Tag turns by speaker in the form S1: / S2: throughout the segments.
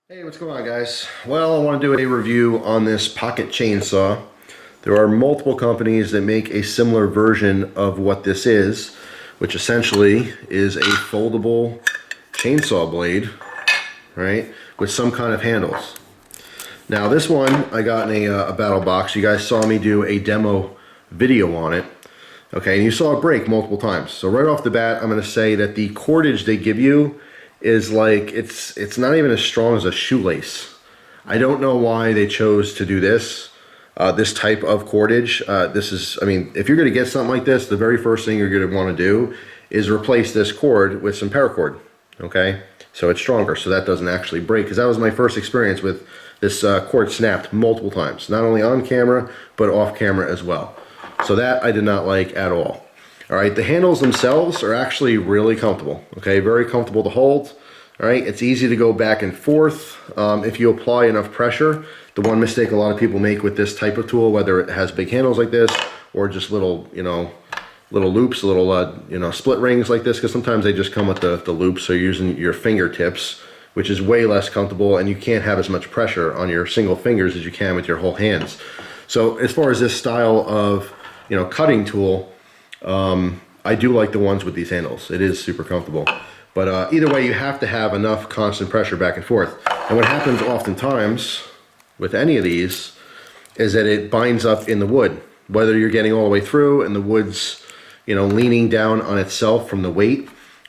S1: Hey, what's going on, guys? Well, I want to do a review on this pocket chainsaw. There are multiple companies that make a similar version of what this is, which essentially is a foldable chainsaw blade, right, with some kind of handles. Now, this one I got in a battle box. You guys saw me do a demo video on it. Okay, and you saw it break multiple times. So right off the bat, I'm going to say that the cordage they give you is like, it's not even as strong as a shoelace. I don't know why they chose to do this, this type of cordage. This is, I mean, if you're going to get something like this, the very first thing you're going to want to do is replace this cord with some paracord, okay? So it's stronger, so that doesn't actually break, because that was my first experience with this cord snapped multiple times, not only on camera, but off camera as well. So that I did not like at all. All right, the handles themselves are actually really comfortable, okay? Very comfortable to hold, all right? It's easy to go back and forth if you apply enough pressure. The one mistake a lot of people make with this type of tool, whether it has big handles like this or just little, little loops, little, split rings like this, because sometimes they just come with the loops, so you're using your fingertips, which is way less comfortable, and you can't have as much pressure on your single fingers as you can with your whole hands. So as far as this style of, cutting tool, I do like the ones with these handles. It is super comfortable. But either way, you have to have enough constant pressure back and forth. And what happens oftentimes with any of these is that it binds up in the wood. Whether you're getting all the way through and the wood's, leaning down on itself from the weight,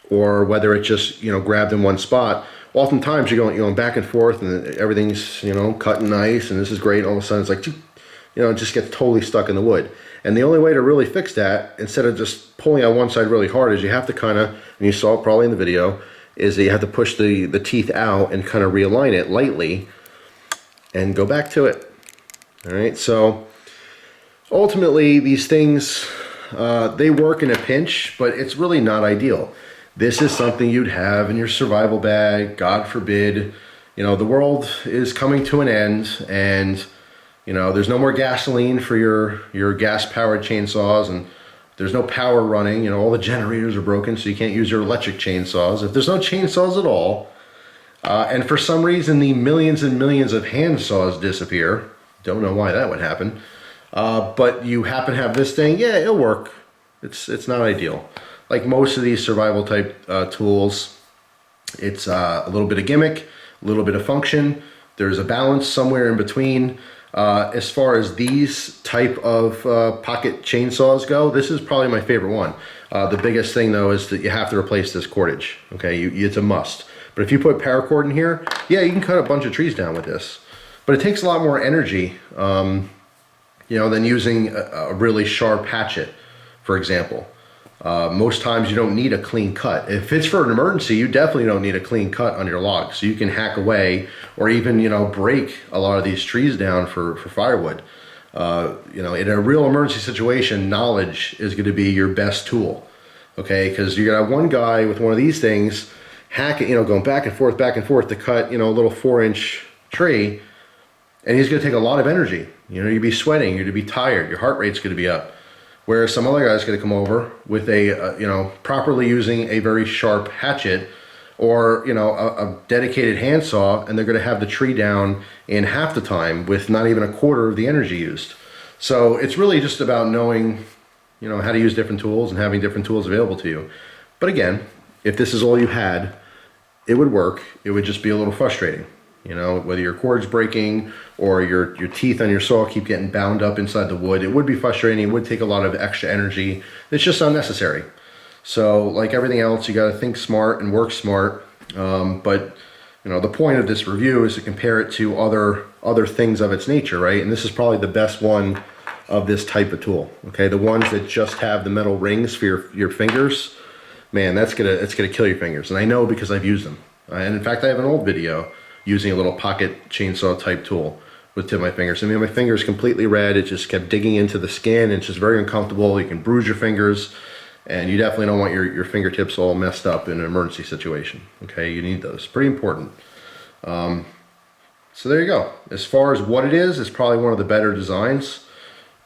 S1: or whether it just, grabbed in one spot. Oftentimes you're going back and forth and everything's, cutting nice and this is great. All of a sudden it's like, it just gets totally stuck in the wood. And the only way to really fix that, instead of just pulling on one side really hard, is you have to kind of, and you saw it probably in the video, is that you have to push the teeth out and kind of realign it lightly and go back to it. All right, so ultimately these things, they work in a pinch, but it's really not ideal. This is something you'd have in your survival bag, God forbid. The world is coming to an end, and there's no more gasoline for your gas-powered chainsaws, and there's no power running. All the generators are broken, so you can't use your electric chainsaws. If there's no chainsaws at all, and for some reason the millions and millions of hand saws disappear, don't know why that would happen, but you happen to have this thing, yeah, it'll work. It's not ideal. Like most of these survival type tools, it's a little bit of gimmick, a little bit of function. There's a balance somewhere in between. As far as these type of pocket chainsaws go, this is probably my favorite one. The biggest thing though is that you have to replace this cordage. Okay, it's a must. But if you put paracord in here, yeah, you can cut a bunch of trees down with this. But it takes a lot more energy, than using a really sharp hatchet, for example. Most times you don't need a clean cut. If it's for an emergency, you definitely don't need a clean cut on your log. So you can hack away or even, break a lot of these trees down for firewood. In a real emergency situation, knowledge is going to be your best tool. Okay, because you're going to have one guy with one of these things hacking, going back and forth to cut, a little 4-inch tree. And he's going to take a lot of energy. You'd be sweating, you're going to be tired, your heart rate's going to be up. Whereas some other guy's going to come over with a, properly using a very sharp hatchet or, a dedicated handsaw, and they're going to have the tree down in half the time with not even a quarter of the energy used. So it's really just about knowing, how to use different tools and having different tools available to you. But again, if this is all you had, it would work. It would just be a little frustrating. Whether your cord's breaking or your teeth on your saw keep getting bound up inside the wood, it would be frustrating. It would take a lot of extra energy. It's just unnecessary. So like everything else, you got to think smart and work smart. But the point of this review is to compare it to other things of its nature, right? And this is probably the best one of this type of tool. Okay, the ones that just have the metal rings for your fingers, man, it's gonna kill your fingers. And I know because I've used them. And in fact, I have an old video using a little pocket chainsaw type tool with tip of my fingers. I mean, my finger's completely red. It just kept digging into the skin. It's just very uncomfortable. You can bruise your fingers, and you definitely don't want your fingertips all messed up in an emergency situation. Okay, you need those. Pretty important. So there you go. As far as what it is, it's probably one of the better designs,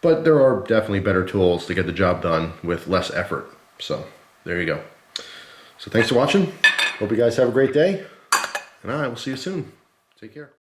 S1: but there are definitely better tools to get the job done with less effort. So there you go. So thanks for watching. Hope you guys have a great day. And I will see you soon. Take care.